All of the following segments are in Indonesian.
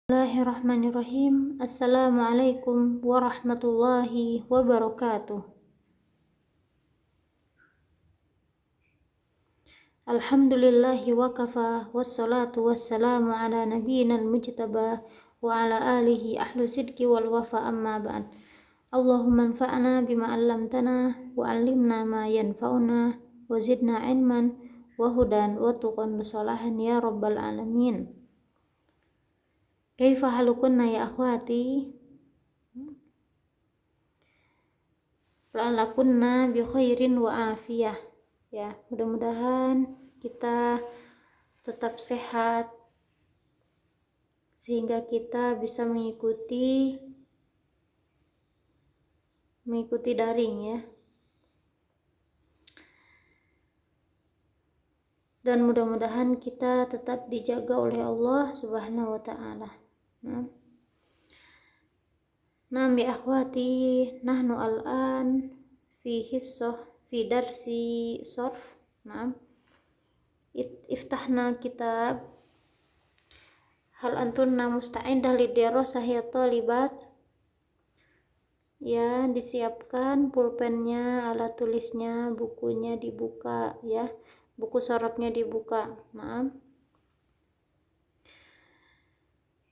Bismillahirrahmanirrahim. Assalamualaikum warahmatullahi wabarakatuh. Alhamdulillahi wa kafa, wassalatu wassalamu ala nabiyyina al-mujtaba wa ala alihi ahlu sidqi wal wafa, amma ba'd. Allahumma anfa'na bima 'allamtana wa 'allimna ma yanfa'una wa zidna ilman wa hudan wa tuqan salahan ya rabbal alamin. Kaifa halukunna ya akhwati? La'alakunna bi khairin wa afiyah. Ya, mudah-mudahan kita tetap sehat sehingga kita bisa mengikuti daring ya. Dan mudah-mudahan kita tetap dijaga oleh Allah Subhanahu wa taala. Naam ya akhwati, nahnu al-an fi darsi sorf. Naam. Iftahna kitab hal antunna musta'indah lidirasah ya talibat. Ya, disiapkan pulpennya, alat tulisnya, bukunya dibuka ya. Buku sorofnya dibuka. Naam.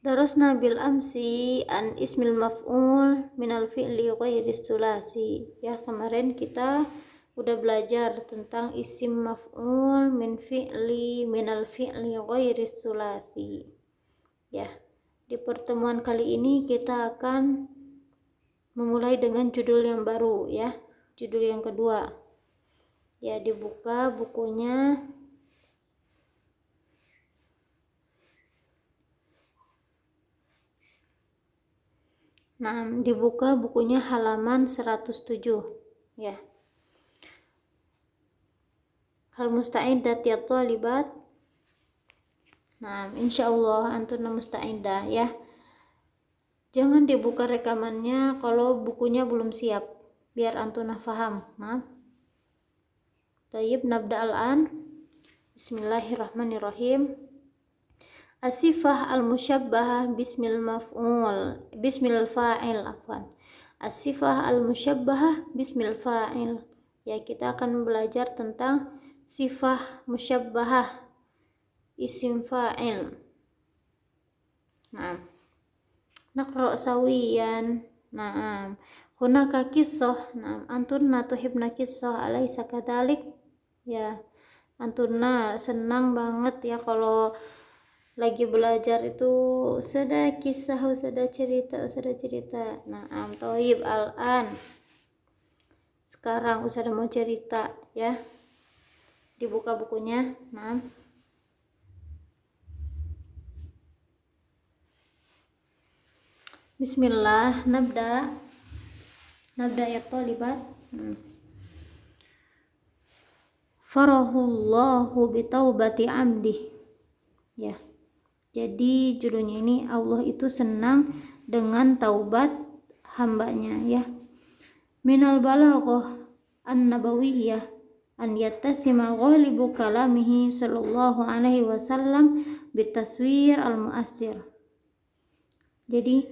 Darasna bil amsi an ismil maf'ul minal fi'li ghairi sulasi. Ya, kemarin kita udah belajar tentang isim maf'ul minal fi'li ghairi sulasi. Ya, di pertemuan kali ini kita akan memulai dengan judul yang baru ya, judul yang kedua. Ya, dibuka bukunya. Nah, dibuka bukunya halaman 107 ya. Hal musta'indah ya talibat. Nah, insyaallah antuna musta'indah ya. Jangan dibuka rekamannya kalau bukunya belum siap, biar antuna faham. Nah. Tayyib, nabda al-an. Bismillahirrahmanirrahim. As-sifah al-musyabbahah bismil fa'il afwan. As-sifah al-musyabbahah bismil fa'il. Ya, kita akan belajar tentang sifah musyabbahah isim fa'il. Nah, naqra sawiyan. Nah, hunaka qissah. Nah, antunna tuhibna qissah alaysa kadzalik? Ya, antunna senang banget ya kalau lagi belajar itu sudah kisah, sudah cerita. Nah, toib al-an. Sekarang sudah mau cerita ya. Dibuka bukunya. Nah. Bismillah, nabda ya talibat. Farahullahu bitaubati amdih. Ya. Jadi judulnya ini Allah itu senang dengan taubat hambanya ya. Minal balaghah an-nabawiyyah an yattasima ghalibu kalamihi sallallahu alaihi wasallam bitaswir al-mu'assir. Jadi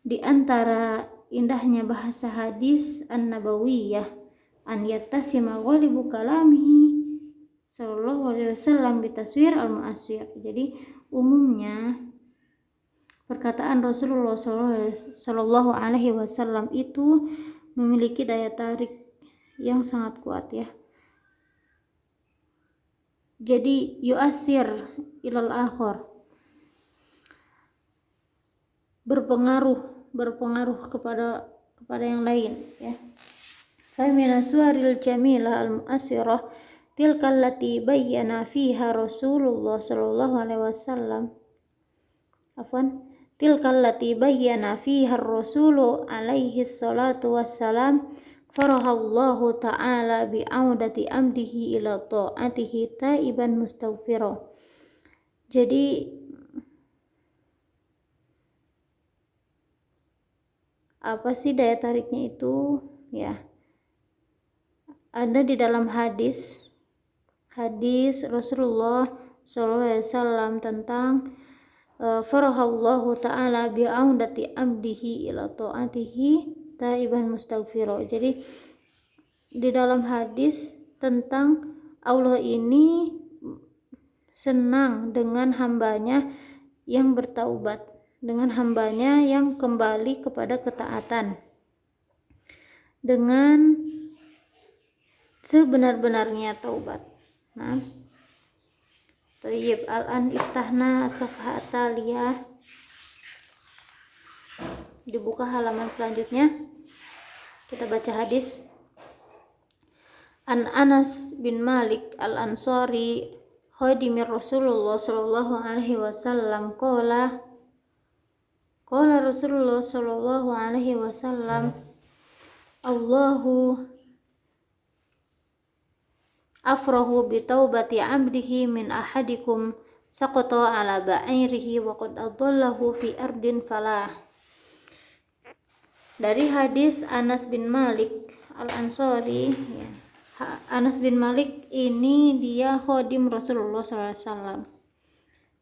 di antara indahnya bahasa hadis an-nabawiyyah an yattasima ghalibu kalamihi sallallahu alaihi wasallam bitaswir al-mu'assir. Jadi umumnya perkataan Rasulullah Shallallahu Alaihi Wasallam itu memiliki daya tarik yang sangat kuat ya. Jadi yu'asir ilal akhir, berpengaruh kepada yang lain ya. Fa min aswaril jamilah al-mu'assirah tilka allati bayyana fiha Rasulullah sallallahu alaihi wasallam. Tilka allati bayyana fiha Rasulu alaihi salatu wassalam farahallahu ta'ala bi'audati amdihi ila ta'atihi taiban mustaghfira. Jadi apa sih daya tariknya itu ya? Ada di dalam hadis Rasulullah SAW tentang farahallahu ta'ala bi'audati abdihi ila ta'atihi taiban mustaghfiro. Jadi di dalam hadis tentang Allah ini senang dengan hambanya yang bertaubat, dengan hambanya yang kembali kepada ketaatan dengan sebenar-benarnya taubat. Nah, Tayyib, al-an iftahna as-safha at-taliyah. Dibuka halaman selanjutnya. Kita baca hadis. An Anas bin Malik al-Ansari khadimir Rasulullah sallallahu alaihi wasallam qala Rasulullah sallallahu alaihi wasallam Allahu afrahu bi taubati abdihi min ahadikum saqata ala ba'irihi wa qad adallahu fi ardin falah. Dari hadis Anas bin Malik al-Ansari, ya. Anas bin Malik ini dia khadim Rasulullah SAW.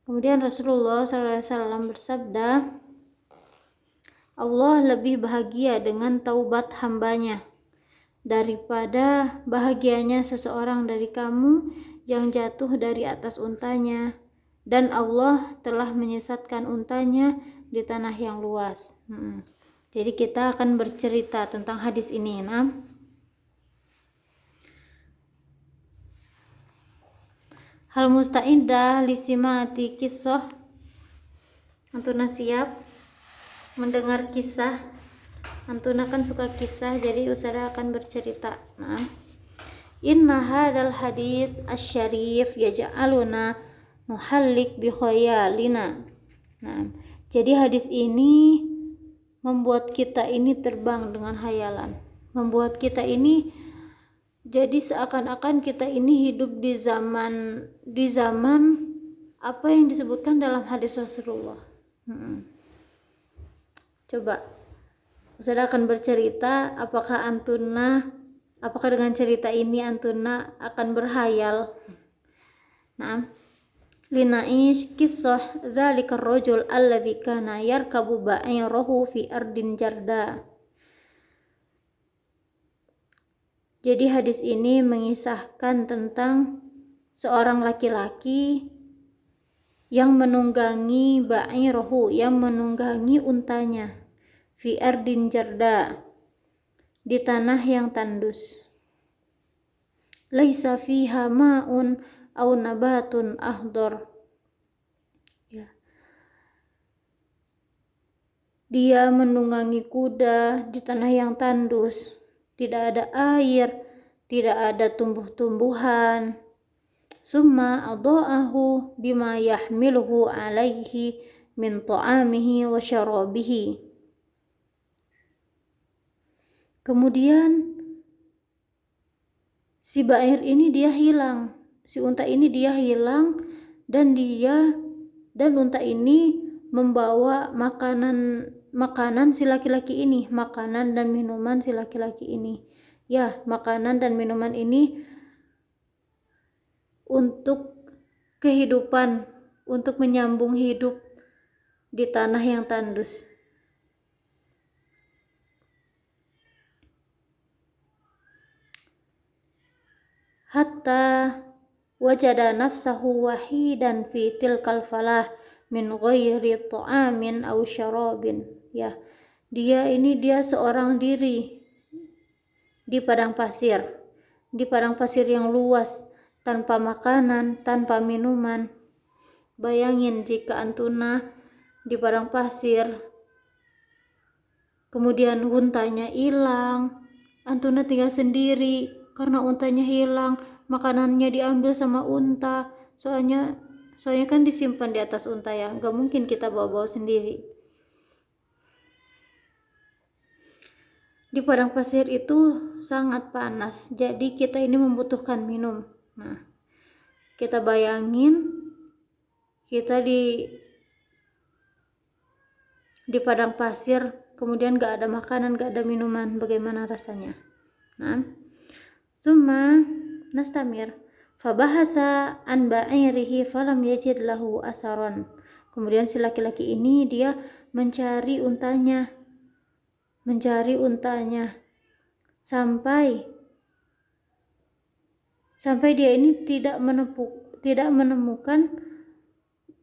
Kemudian Rasulullah SAW bersabda, Allah lebih bahagia dengan taubat hambanya daripada bahagianya seseorang dari kamu yang jatuh dari atas untanya, dan Allah telah menyesatkan untanya di tanah yang luas. Jadi kita akan bercerita tentang hadis ini. Hal musta'indah lisimati kisah. Antuna siap mendengar kisah? Antuna kan suka kisah, jadi usada akan bercerita. Inna hadal hadis asyarif yaj'aluna nuhallik bi khayalina. Jadi hadis ini membuat kita ini terbang dengan hayalan, membuat kita ini jadi seakan-akan kita ini hidup di zaman apa yang disebutkan dalam hadis Rasulullah. Coba Ustaz akan bercerita, apakah dengan cerita ini antuna akan berhayal? Linaish kisah dzalikar rajul alladzi kana yarkabu ba'irahu fi ardin jarda. Jadi hadis ini mengisahkan tentang seorang laki-laki yang menunggangi ba'irahu, yang menunggangi untanya, fi ardin jarda, di tanah yang tandus. Laisa fiha ma'un au nabatun ahdar. Dia menunggangi kuda di tanah yang tandus, tidak ada air, tidak ada tumbuh-tumbuhan. Summa adha'ahu bima yahmiluhu alaihi min ta'amihi wa syarabihi. Kemudian si ba'ir ini dia hilang, si unta ini dia hilang, dan unta ini membawa makanan si laki-laki ini, makanan dan minuman si laki-laki ini. Ya, makanan dan minuman ini untuk kehidupan, untuk menyambung hidup di tanah yang tandus. Hatta wajada nafsahu wahidan fi tilkal falah min ghairi ta'amin aw syarabin. Ya, dia seorang diri di padang pasir yang luas, tanpa makanan, tanpa minuman. Bayangin jika antuna di padang pasir, kemudian untanya hilang, antuna tinggal sendiri karena untanya hilang, makanannya diambil sama unta. Soalnya kan disimpan di atas unta ya, gak mungkin kita bawa-bawa sendiri. Di padang pasir itu sangat panas, jadi kita ini membutuhkan minum. Nah, kita bayangin kita di padang pasir, kemudian gak ada makanan, gak ada minuman, bagaimana rasanya? Summa nastamir fabahasa an ba'irihi falam yajid lahu asaron Kemudian si laki-laki ini dia mencari untanya sampai dia ini tidak menemukan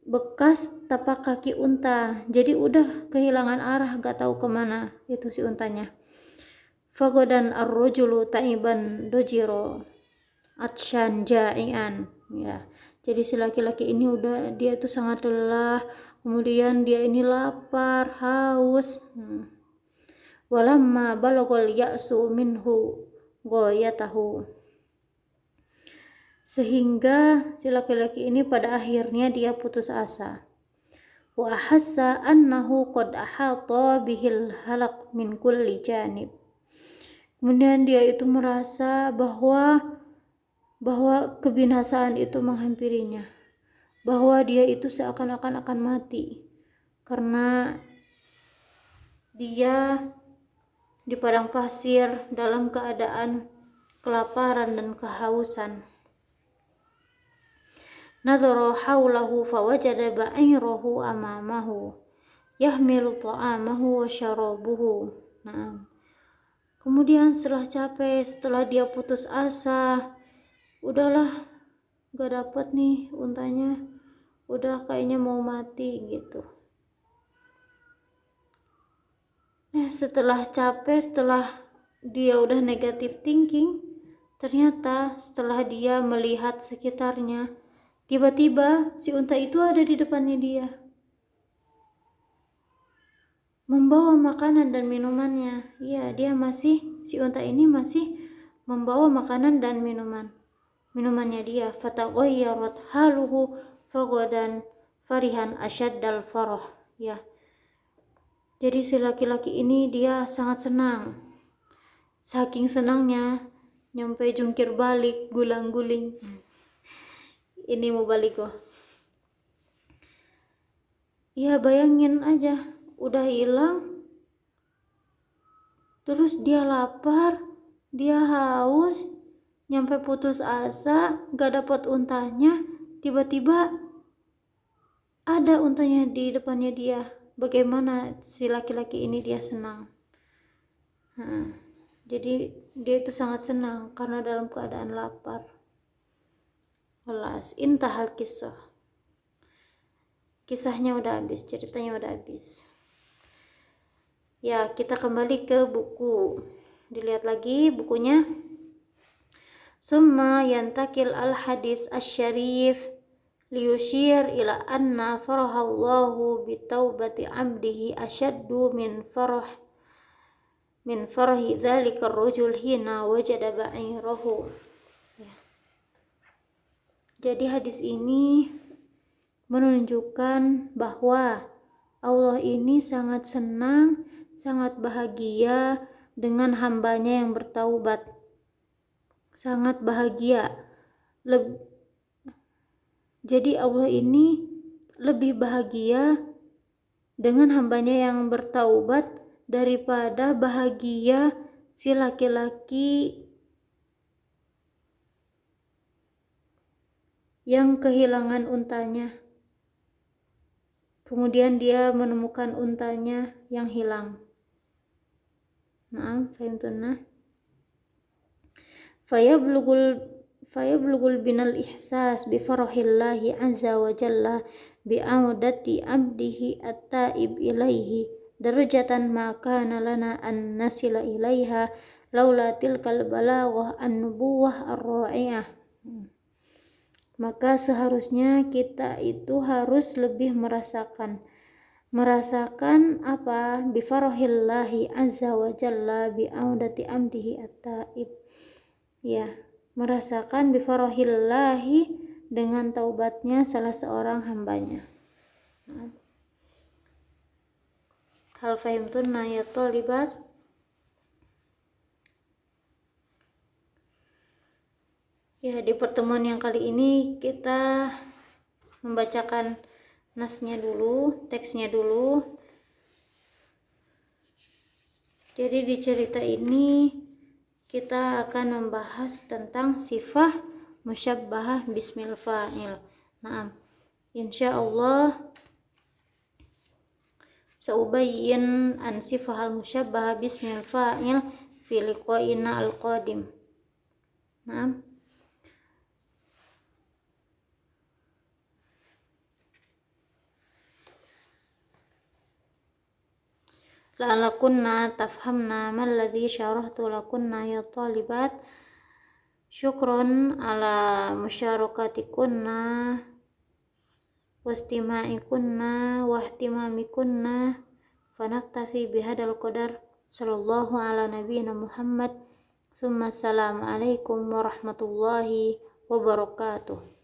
bekas tapak kaki unta. Jadi udah kehilangan arah, gak tahu kemana itu si untanya. Fagodan ar-rajulu ta'iban dojiro atsyan ja'ian. Ya, jadi si laki-laki ini dia itu sangat lelah, kemudian dia ini lapar, haus. Walamma balagol ya'su minhu ghayatahu, sehingga si laki-laki ini pada akhirnya dia putus asa. Wa ahassa annahu qad ahata bihil halak min kulli janib. Kemudian dia itu merasa bahwa kebinasaan itu menghampirinya, bahwa dia itu seakan-akan akan mati karena dia di padang pasir dalam keadaan kelaparan dan kehausan. Nazara haulahu fawajada ba'irahu amamahu yahmilu ta'amahu wa syarabuhu. Nah, kemudian setelah capek, setelah dia putus asa, udahlah gak dapet nih untanya, udah kayaknya mau mati gitu. Nah, setelah capek, setelah dia udah negative thinking, ternyata setelah dia melihat sekitarnya, tiba-tiba si unta itu ada di depannya dia, membawa makanan dan minumannya. Ya, si unta ini masih membawa makanan dan minumannya dia. Fatagayyarat haluhu fagodan farihan asyaddal farah. Ya, jadi si laki-laki ini dia sangat senang, saking senangnya nyampe jungkir balik, gulang-guling. Ini mau balik kok. Ya, bayangin aja, udah hilang, terus dia lapar, dia haus, nyampe putus asa, gak dapat untanya, tiba-tiba ada untanya di depannya dia. Bagaimana si laki-laki ini dia senang. Jadi dia itu sangat senang karena dalam keadaan lapar. Alas, intahal kisahnya udah habis, ceritanya udah habis. Ya, kita kembali ke buku, dilihat lagi bukunya. Summa yantakil al-hadis asy-syarif liyushir ila anna farahallahu bitaubati abdihi asyaddu min farahi dzalika ar-rajul hina wajada ba'irahu. Jadi hadis ini menunjukkan bahwa Allah ini sangat senang, sangat bahagia dengan hambanya yang bertaubat. Sangat bahagia. Jadi Allah ini lebih bahagia dengan hambanya yang bertaubat daripada bahagia si laki-laki yang kehilangan untanya, kemudian dia menemukan untanya yang hilang. Naam, fahimtunna? Fayablugul binal ihsas bi farahillahi azza wa jalla bi audati abdihi at-taib ilaihi darajatan ma kana lana an nasila ilaiha laula tilkal balaghah an-nubuwah ar-ra'iyah. Maka seharusnya kita itu harus lebih merasakan apa? Bi farahillahi azza wa jalla bi audati amdihi at-taib. Ya, merasakan bi farahillahi dengan taubatnya salah seorang hambanya. Hal fahimtunna ya talibat? Ya, di pertemuan yang kali ini kita membacakan nasnya dulu, teksnya dulu. Jadi di cerita ini kita akan membahas tentang sifah musyabbahah bismil fa'il. Nah, insya Allah Sa'ubayyin an sifahal musyabbah bismil fa'il fi liqa'ina al-qadim. Naam. La'alakunna tafhamna malladhi syarahtu lakunna ya talibat. Syukron ala musyarakatikunna wastima'ikunna wahtimamikunna. Fanaktafi bihadal qadar. Sallallahu ala nabiyina Muhammad. Summa assalamu alaikum warahmatullahi wabarakatuh.